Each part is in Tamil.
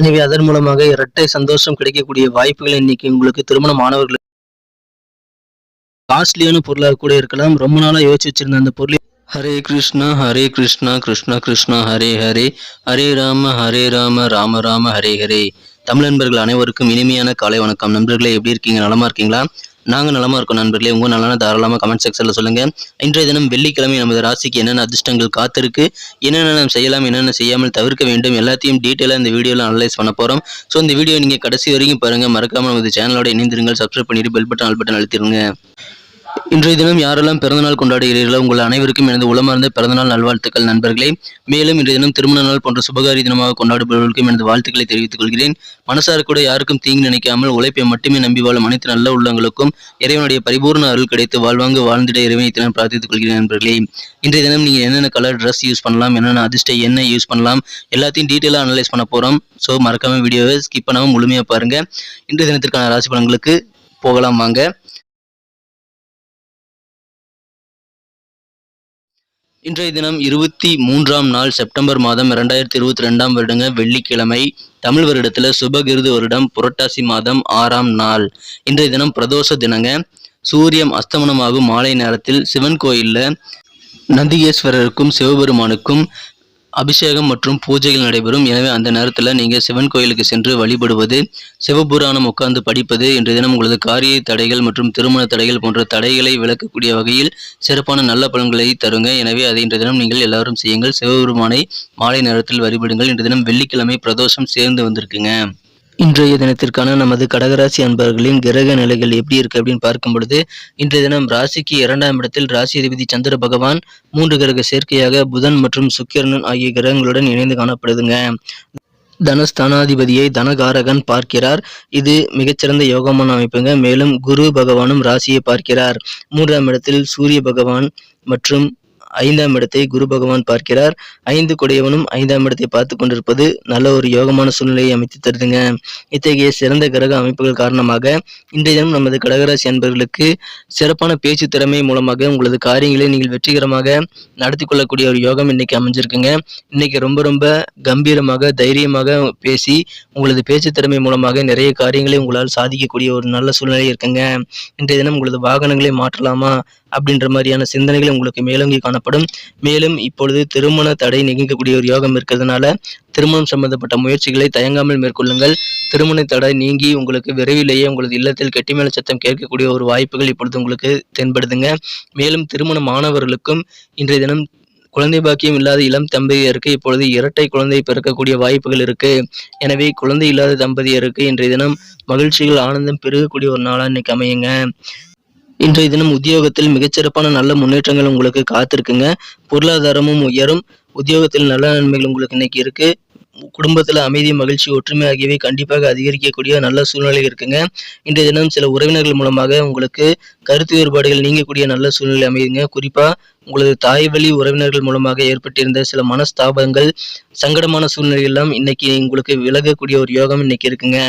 எனவே அதன் மூலமாக இரட்டை சந்தோஷம் கிடைக்கக்கூடிய வாய்ப்புகள் இன்னைக்கு உங்களுக்கு திருமணமானவர்களுக்கு காஸ்ட்லியான பொருளாக கூட இருக்கலாம். ரொம்ப நாளா யோசிச்சு வச்சிருந்த அந்த பொருள் ஹரே கிருஷ்ணா கிருஷ்ணா கிருஷ்ணா ஹரே ஹரே, ஹரே ராம ராம ராம ஹரே ஹரே. தமிழ் நண்பர்கள் அனைவருக்கும் இனிமையான காலை வணக்கம். நண்பர்களே, எப்படி இருக்கீங்க? நலமா இருக்கீங்களா? நாங்கள் நலமா இருக்கோம் நண்பர்களே. உங்க நலன தாராளமாக கமெண்ட் செக்ஷன்ல சொல்லுங்க. இன்றைய தினம் வெள்ளிக்கிழமை நமது ராசிக்கு என்னென்ன அதிர்ஷ்டங்கள் காத்திருக்கு, என்னென்ன நாம் செய்யலாம், என்னென்ன செய்யாமல் தவிர்க்க வேண்டும், எல்லாத்தையும் டீட்டெயிலாக இந்த வீடியோவில் அனலைஸ் பண்ண போறோம். ஸோ இந்த வீடியோ நீங்க கடைசி வரைக்கும் பாருங்க. மறக்காம நமது சேனலோட இணைந்திருங்கள். சப்ஸ்கிரைப் பண்ணிட்டு பெல் பட்டன் ஆல் பட்டன் அழுத்திடுங்க. இன்றைய தினம் யாரெல்லாம் பிறந்தநாள் கொண்டாடுகிறீர்களோ உங்கள் அனைவருக்கும் எனது உளமார்ந்த பிறந்தநாள் நல்வாழ்த்துக்கள் நண்பர்களே. மேலும் இன்றைய தினம் திருமண நாள் போன்ற சுபகாரி தினமாக கொண்டாடுபவர்களுக்கும் எனது வாழ்த்துக்களை தெரிவித்துக் கொள்கிறேன். மனசார கூட யாருக்கும் தீங்கு நினைக்காமல் உழைப்பை மட்டுமே நம்பி வாழும் அனைத்து நல்ல உள்ளங்களுக்கும் இறைவனுடைய பரிபூர்ண அருள் கிடைத்து வாழ்வாங்க வாழ்ந்திட இறைவனை தினம் பிரார்த்தித்துக் கொள்கிறேன் நண்பர்களே. இன்றைய தினம் நீங்கள் என்னென்ன கலர் ட்ரெஸ் யூஸ் பண்ணலாம், என்னென்ன அதிர்ஷ்ட என்ன யூஸ் பண்ணலாம், எல்லாத்தையும் டீட்டெயிலாக அனலைஸ் பண்ண போகிறோம். ஸோ மறக்காம வீடியோவை ஸ்கிப் பண்ணாமல் முழுமையாக பாருங்க. இன்றைய தினத்திற்கான ராசி பலன்களுக்கு போகலாம் வாங்க. இன்றைய தினம் 23ஆம் நாள் செப்டம்பர் மாதம் 2022ஆம் வருடங்க வெள்ளிக்கிழமை. தமிழ் வருடத்துல சுபகிருது வருடம் புரட்டாசி மாதம் 6ஆம் நாள். இன்றைய தினம் பிரதோஷ தினங்க. சூரியன் அஸ்தமனமாகும் மாலை நேரத்தில் சிவன் கோயில்ல நந்திகேஸ்வரருக்கும் சிவபெருமானுக்கும் அபிஷேகம் மற்றும் பூஜைகள் நடைபெறும். எனவே அந்த நேரத்தில் நீங்கள் சிவன் கோயிலுக்கு சென்று வழிபடுவது, சிவபுராணம் உட்கார்ந்து படிப்பது இன்றைய தினம் உங்களது காரிய தடைகள் மற்றும் திருமண தடைகள் போன்ற தடைகளை விளக்கக்கூடிய வகையில் சிறப்பான நல்ல பலன்களை தருங்க. எனவே அதை இன்றைய தினம் நீங்கள் எல்லாரும் செய்யுங்கள். சிவபெருமானை மாலை நேரத்தில் வழிபடுங்கள். இன்றைய தினம் வெள்ளிக்கிழமை பிரதோஷம் சேர்ந்து வந்திருக்குங்க. இன்றைய தினத்திற்கான நமது கடகராசி அன்பர்களின் கிரக நிலைகள் எப்படி இருக்கு அப்படின்னு பார்க்கும் பொழுது, இன்றைய தினம் ராசிக்கு 2ஆம் இடத்தில் ராசி அதிபதி சந்திர பகவான் 3 கிரக சேர்க்கையாக புதன் மற்றும் சுக்கிரன் ஆகிய கிரகங்களுடன் இணைந்து காணப்படுதுங்க. தனஸ்தானாதிபதியை தனகாரகன் பார்க்கிறார். இது மிகச்சிறந்த யோகமான அமைப்புங்க. மேலும் குரு பகவானும் ராசியை பார்க்கிறார். 3ஆம் இடத்தில் சூரிய பகவான் மற்றும் 5ஆம் இடத்தை குரு பகவான் பார்க்கிறார். 5 கொடையவனும் 5ஆம் இடத்தை பார்த்து கொண்டிருப்பது நல்ல ஒரு யோகமான சூழ்நிலையை அமைத்து தருதுங்க. இத்தகைய சிறந்த கிரக அமைப்புகள் காரணமாக இன்றைய தினம் நமது கடகராசி அன்பர்களுக்கு சிறப்பான பேச்சு திறமை மூலமாக உங்களது காரியங்களை நீங்கள் வெற்றிகரமாக நடத்தி கொள்ளக்கூடிய ஒரு யோகம் இன்னைக்கு அமைஞ்சிருக்குங்க. இன்னைக்கு ரொம்ப கம்பீரமாக தைரியமாக பேசி உங்களது பேச்சு திறமை மூலமாக நிறைய காரியங்களை உங்களால் சாதிக்கக்கூடிய ஒரு நல்ல சூழ்நிலை இருக்குங்க. இன்றைய தினம் உங்களது வாகனங்களை மாற்றலாமா அப்படின்ற மாதிரியான சிந்தனைகள் உங்களுக்கு மேலோங்கி காணப்படும். மேலும் இப்பொழுது திருமண தடை நீங்கக்கூடிய ஒரு யோகம் இருக்கிறதுனால திருமணம் சம்பந்தப்பட்ட முயற்சிகளை தயங்காமல் மேற்கொள்ளுங்கள். திருமண தடை நீங்கி உங்களுக்கு விரைவிலேயே உங்களது இல்லத்தில் கெட்டிமேள சத்தம் கேட்கக்கூடிய ஒரு வாய்ப்புகள் இப்பொழுது உங்களுக்கு தென்படுதுங்க. மேலும் திருமணமானவர்களுக்கும் இன்றைய தினம் குழந்தை பாக்கியம் இல்லாத இளம் தம்பதியருக்கு இப்பொழுது இரட்டை குழந்தை பிறக்கக்கூடிய வாய்ப்புகள் இருக்கு. எனவே குழந்தை இல்லாத தம்பதியருக்கு இன்றைய தினம் மகிழ்ச்சிகள் ஆனந்தம் பெருகக்கூடிய ஒரு நாளா இன்னைக்கு அமையுங்க. இன்றைய தினம் உத்தியோகத்தில் மிகச்சிறப்பான நல்ல முன்னேற்றங்கள் உங்களுக்கு காத்திருக்குங்க. பொருளாதாரமும் உயரும். உத்தியோகத்தில் நல்ல நன்மைகள் உங்களுக்கு இன்னைக்கு இருக்கு. குடும்பத்தில் அமைதி, மகிழ்ச்சி, ஒற்றுமை ஆகியவை கண்டிப்பாக அதிகரிக்கக்கூடிய நல்ல சூழ்நிலை இருக்குங்க. இன்றைய தினம் சில உறவினர்கள் மூலமாக உங்களுக்கு கருத்து வேறுபாடுகள் நீங்கக்கூடிய நல்ல சூழ்நிலை அமையுங்க. குறிப்பா உங்களது தாய் வழி உறவினர்கள் மூலமாக ஏற்பட்டிருந்த சில மனஸ்தாபங்கள், சங்கடமான சூழ்நிலை எல்லாம் இன்னைக்கு உங்களுக்கு விலகக்கூடிய ஒரு யோகம் இன்னைக்கு இருக்குங்க.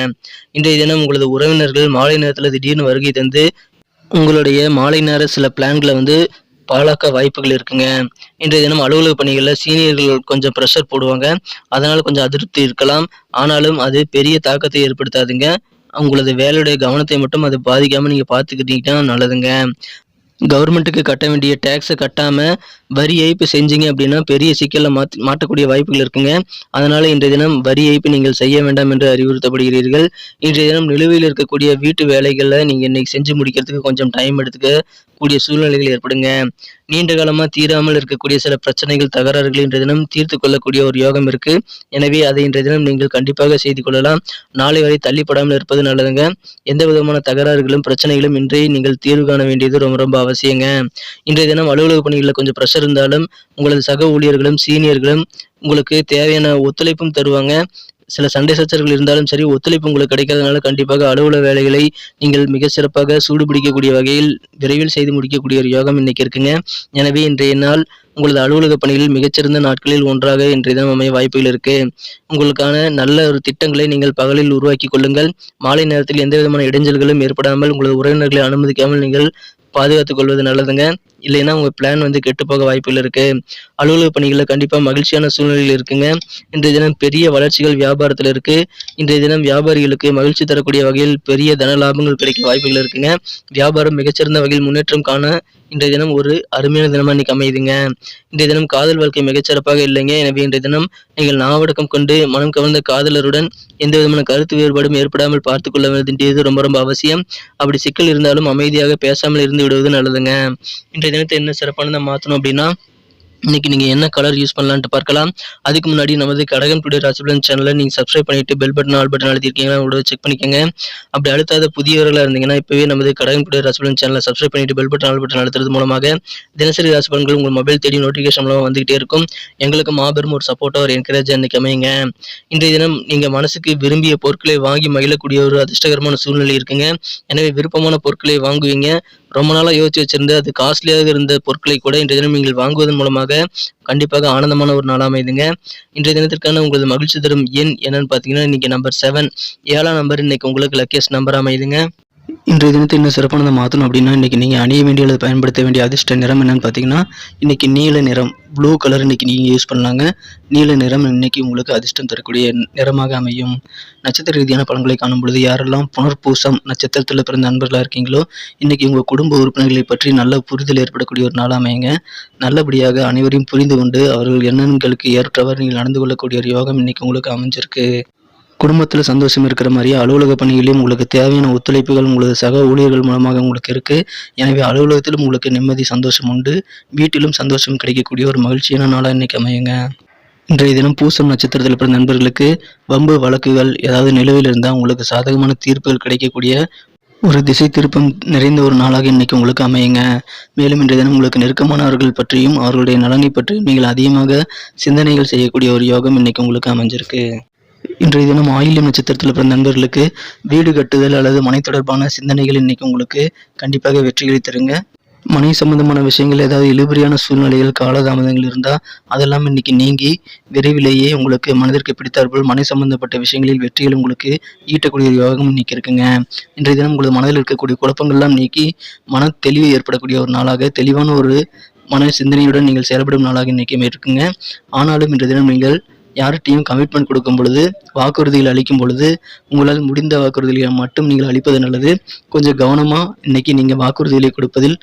இன்றைய தினம் உங்களது உறவினர்கள் மாலை நேரத்தில் திடீர்னு வருகை தந்து உங்களுடைய மாலை நேர சில பிளான்களை பாழாக்க வாய்ப்புகள் இருக்குங்க. இன்றைய தினம் அலுவலக பணிகளில் சீனியர்கள் கொஞ்சம் ப்ரெஷர் போடுவாங்க. அதனால கொஞ்சம் அதிருப்தி இருக்கலாம். ஆனாலும் அது பெரிய தாக்கத்தை ஏற்படுத்தாதுங்க. உங்களது வேலையுடைய கவனத்தை மட்டும் அது பாதிக்காம நீங்க பார்த்துக்கிட்டீங்கன்னா நல்லதுங்க. கவர்மெண்ட்டுக்கு கட்ட வேண்டிய டேக்ஸை கட்டாம வரி ஏய்ப்பு செஞ்சீங்க அப்படின்னா பெரிய சிக்கல்ல மாட்டக்கூடிய வாய்ப்புகள் இருக்குங்க. அதனால இன்றைய தினம் வரி ஏய்ப்பு நீங்கள் செய்ய வேண்டாம் என்று அறிவுறுத்தப்படுகிறீர்கள். இன்றைய தினம் நிலுவையில் இருக்கக்கூடிய வீட்டு வேலைகளை நீங்க இன்னைக்கு செஞ்சு முடிக்கிறதுக்கு கொஞ்சம் டைம் எடுத்துக்க கூடிய சூழ்நிலைகள் ஏற்படுங்க. நீண்ட காலமா தீராமல் இருக்கக்கூடிய சில பிரச்சனைகள், தகராறுகள் இன்றைய தினம் தீர்த்து கொள்ளக்கூடிய ஒரு யோகம் இருக்கு. எனவே அதை இன்றைய தினம் நீங்கள் கண்டிப்பாக செய்து கொள்ளலாம். நாளை வரை தள்ளிப்படாமல் இருப்பது நல்லதுங்க. எந்த விதமான தகராறுகளும் பிரச்சனைகளும் இன்றைய நீங்கள் தீர்வு காண வேண்டியது ரொம்ப அவசியங்க. இன்றைய தினம் அலுவலக பணிகளில் கொஞ்சம் ப்ரெஷர் இருந்தாலும் உங்களது சக ஊழியர்களும் சீனியர்களும் உங்களுக்கு தேவையான ஒத்துழைப்பும் தருவாங்க. சில சண்டை சச்சரவுகள் இருந்தாலும் சரி, ஒத்துழைப்பு உங்களுக்கு கிடைக்காதனால கண்டிப்பாக அலுவலக வேலைகளை நீங்கள் மிக சிறப்பாக சூடுபிடிக்கக்கூடிய வகையில் விரைவில் செய்து முடிக்கக்கூடிய ஒரு யோகம் இன்னைக்கு இருக்குங்க. எனவே இன்றைய நாள் உங்களது அலுவலக பணிகளில் மிகச்சிறந்த நாட்களில் ஒன்றாக இன்றைய தினம் அமைய வாய்ப்புகள் இருக்கு. உங்களுக்கான நல்ல ஒரு திட்டங்களை நீங்கள் பகலில் உருவாக்கி கொள்ளுங்கள். மாலை நேரத்தில் எந்த விதமான இடைஞ்சல்களும் ஏற்படாமல் உங்களது உறவினர்களை அனுமதிக்காமல் நீங்கள் பாதுகாத்துக் கொள்வது நல்லதுங்க. இல்லைன்னா உங்க பிளான் வந்து கெட்டுப்போக வாய்ப்புகள் இருக்கு. அலுவலக பணிகள்ல கண்டிப்பா மகிழ்ச்சியான சூழ்நிலைகள் இருக்குங்க. இன்றைய தினம் பெரிய வளர்ச்சிகள் வியாபாரத்துல இருக்கு. இன்றைய தினம் வியாபாரிகளுக்கு மகிழ்ச்சி தரக்கூடிய வகையில் பெரிய தன லாபங்கள் கிடைக்க வாய்ப்புகள் இருக்குங்க. வியாபாரம் மிகச்சிறந்த வகையில் முன்னேற்றம் காண இன்றைய தினம் ஒரு அருமையான தினமா இன்னைக்கு அமையுதுங்க. இன்றைய தினம் காதல் வாழ்க்கை மிகச்சிறப்பாக இல்லைங்க. எனவே இன்றைய தினம் நீங்கள் நாவடக்கம் கொண்டு மனம் கவர்ந்த காதலருடன் எந்த விதமான கருத்து வேறுபாடும் ஏற்படாமல் பார்த்துக் கொள்ள வேண்டியது ரொம்ப ரொம்ப அவசியம். அப்படி சிக்கல் இருந்தாலும் அமைதியாக பேசாமல் இருந்து விடுவது நல்லதுங்க. இன்றைய தினத்தை என்ன சிறப்பானதா மாத்தணும் அப்படின்னா, இன்னைக்கு நீங்க என்ன கலர் யூஸ் பண்ணலான்ட்டு பார்க்கலாம். அதுக்கு முன்னாடி நமது கடகம் டுடே ராசி பலன் சேனலை நீங்க சப்ஸ்கிரைப் பண்ணிட்டு பெல் பட்டன் ஆல் பட்டன் அழுத்திருக்கீங்களா கூட செக் பண்ணிக்கோங்க. அப்படி அழுத்தாத புதியவர்களா இருந்தீங்கன்னா இப்பவே நமது கடகம் டுடே ராசி பலன் சேனலை சப்ஸ்கிரைப் பண்ணிட்டு பெல் பட்டன் ஆல் பட்டன் அழுத்துறது மூலமாக தினசரி ராசி பலன்கள் உங்கள் மொபைல் தேடி நோட்டிஃபிகேஷன் மூலமா வந்துகிட்டே இருக்கும். எங்களுக்கு மாபெரும் ஒரு சப்போர்ட்டா ஒரு என்கரேஜ் இன்னைக்கு அமையுங்க. இன்றைய தினம் நீங்க மனசுக்கு விரும்பிய பொருட்களை வாங்கி மகிழக்கூடிய ஒரு அதிர்ஷ்டகரமான சூழ்நிலை இருக்குங்க. எனவே விருப்பமான பொருட்களை வாங்குவீங்க. ரொம்ப நாளா யோசிச்சு வச்சிருந்த அது காஸ்ட்லியாக இருந்த பொருட்களை கூட இன்றைய தினம் நீங்கள் வாங்குவதன் மூலமாக கண்டிப்பாக ஆனந்தமான ஒரு நாளாக அமைதுங்க. இன்றைய தினத்திற்கான உங்களது மகிழ்ச்சி தரும் எண் என்னன்னு பார்த்தீங்கன்னா இன்னைக்கு நம்பர் 7 7ஆம் நம்பர் இன்னைக்கு உங்களுக்கு லக்கியஸ்ட் நம்பர் அமைதுங்க. இன்றைய தினத்தை இன்னும் சிறப்பானதை மாற்றணும் அப்படின்னா இன்றைக்கி நீங்கள் அணிய வேண்டிய அல்லது பயன்படுத்த வேண்டிய அதிர்ஷ்ட நிறம் என்னென்னு பார்த்தீங்கன்னா இன்றைக்கி நீல நிறம், ப்ளூ கலர் இன்றைக்கி நீங்கள் யூஸ் பண்ணலாங்க. நீல நிறம் இன்றைக்கி உங்களுக்கு அதிர்ஷ்டம் தரக்கூடிய நிறமாக அமையும். நட்சத்திர ரீதியான பலன்களை காணும் பொழுது யாரெல்லாம் புனர்பூசம் நட்சத்திரத்தில் பிறந்த நண்பர்களாக இருக்கீங்களோ இன்றைக்கி உங்கள் குடும்ப உறுப்பினர்களை பற்றி நல்ல புரிதல் ஏற்படக்கூடிய ஒரு நாளாக அமையுங்க. நல்லபடியாக அனைவரையும் புரிந்து கொண்டு அவர்கள் எண்ணங்களுக்கு ஏற்றவர் நீங்கள் நடந்து கொள்ளக்கூடிய ஒரு யோகம் இன்றைக்கி உங்களுக்கு அமைஞ்சிருக்கு. குடும்பத்தில் சந்தோஷம் இருக்கிற மாதிரியே அலுவலக பணிகளிலும் உங்களுக்கு தேவையான ஒத்துழைப்புகள் உங்களது சக ஊழியர்கள் மூலமாக உங்களுக்கு இருக்குது. எனவே அலுவலகத்திலும் உங்களுக்கு நிம்மதி சந்தோஷம் உண்டு. வீட்டிலும் சந்தோஷம் கிடைக்கக்கூடிய ஒரு மகிழ்ச்சியான நாளாக இன்றைக்கி அமையுங்க. இன்றைய தினம் பூசம் நட்சத்திரத்தில் பிறந்த நண்பர்களுக்கு வம்பு வழக்குகள் ஏதாவது நிலுவையில் இருந்தால் உங்களுக்கு சாதகமான தீர்ப்புகள் கிடைக்கக்கூடிய ஒரு திசை திருப்பம் நிறைந்த ஒரு நாளாக இன்னைக்கு உங்களுக்கு அமையுங்க. மேலும் இன்றைய தினம் உங்களுக்கு நெருக்கமானவர்கள் பற்றியும் அவர்களுடைய நலனை பற்றியும் நீங்கள் அதிகமாக சிந்தனைகள் செய்யக்கூடிய ஒரு யோகம் இன்னைக்கு உங்களுக்கு அமைஞ்சிருக்கு. இன்றைய தினம் ஆயில்யம் நட்சத்திரத்தில் பிறந்த நண்பர்களுக்கு வீடு கட்டுதல் அல்லது மனை தொடர்பான சிந்தனைகள் இன்னைக்கு உங்களுக்கு கண்டிப்பாக வெற்றிகளை தருங்க. மனை சம்பந்தமான விஷயங்கள் ஏதாவது இழுபறியான சூழ்நிலைகள் காலதாமதங்கள் இருந்தால் அதெல்லாம் இன்னைக்கு நீங்கி விரைவிலேயே உங்களுக்கு மனதிற்கு பிடித்தாற்போல் மனை சம்பந்தப்பட்ட விஷயங்களில் வெற்றிகள் உங்களுக்கு ஈட்டக்கூடிய யோகம் இன்னைக்கு இருக்குங்க. இன்றைய தினம் உங்களது மனதில் இருக்கக்கூடிய குழப்பங்கள்லாம் நீக்கி மன தெளிவு ஏற்படக்கூடிய ஒரு நாளாக தெளிவான ஒரு மன சிந்தனையுடன் நீங்கள் செயல்படும் நாளாக இன்னைக்குமே இருக்குங்க. ஆனாலும் இன்றைய தினம் நீங்கள் யார்கிட்டையும் கமிட்மெண்ட் கொடுக்கும் பொழுது வாக்குறுதிகள் அளிக்கும் பொழுது உங்களால் முடிந்த வாக்குறுதிகளை மட்டும் நீங்கள் அளிப்பது நல்லது. கொஞ்சம் கவனமாக இன்னைக்கு நீங்கள் வாக்குறுதிகளை கொடுப்பதில்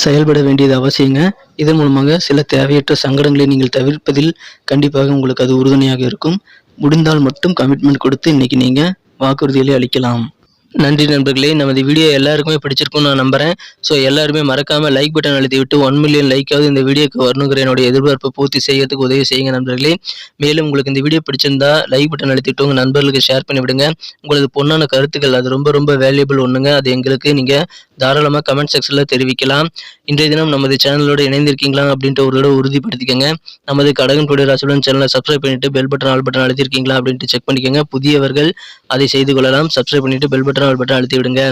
செயல்பட வேண்டியது அவசியங்க. இதன் மூலமாக சில தேவையற்ற சங்கடங்களை நீங்கள் தவிர்ப்பதில் கண்டிப்பாக உங்களுக்கு அது உறுதுணையாக இருக்கும். முடிந்தால் மட்டும் கமிட்மெண்ட் கொடுத்து இன்னைக்கு நீங்கள் வாக்குறுதிகளை அளிக்கலாம். நன்றி நண்பர்களே. நமது வீடியோ எல்லாருக்குமே பிடிச்சிருக்கும்னு நான் நம்புறேன். ஸோ எல்லாருமே மறக்காம லைக் பட்டன் அழுத்தி விட்டு 1 மில்லியன் லைக்காவது இந்த வீடியோக்கு வரணுங்கிற என்னுடைய எதிர்பார்ப்பை பூர்த்தி செய்யறதுக்கு உதவி செய்யுங்க நண்பர்களே. மேலும் உங்களுக்கு இந்த வீடியோ பிடிச்சிருந்தா லைக் பட்டன் அழுத்தி விட்டு உங்க நண்பர்களுக்கு ஷேர் பண்ணி விடுங்க. உங்களது பொண்ணான கருத்துக்கள் அது ரொம்ப ரொம்ப வேல்யூபிள் ஒண்ணுங்க. அது எங்களுக்கு நீங்க தாராளமாக கமெண்ட் செக்ஷன்ல தெரிவிக்கலாம். இன்றைய தினம் நமது சேனலோட இணைந்திருக்கீங்களா அப்படின்ட்டு ஒரு தடவை உறுதிப்படுத்திக்கங்க. நமது கடகம் டுடே ராசி பலன் சேனலை சப்ஸ்கிரைப் பண்ணிட்டு பெல் பட்டன் ஆல் பட்டன் அழுத்திருக்கீங்களா அப்படின்ட்டு செக் பண்ணிக்கோங்க. புதியவர்கள் அதை செய்து கொள்ளலாம். சப்ஸ்கிரைப் பண்ணிட்டு பெல் பட்டன் ஆல் பட்டன் அழுத்தி விடுங்க.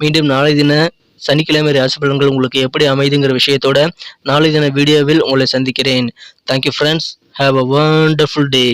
மீண்டும் நாளை தின சனிக்கிழமை ராசி பலன்கள் உங்களுக்கு எப்படி அமைதுங்கிற விஷயத்தோட நாளை தின வீடியோவில் உங்களை சந்திக்கிறேன். Thank you friends. Have a wonderful day.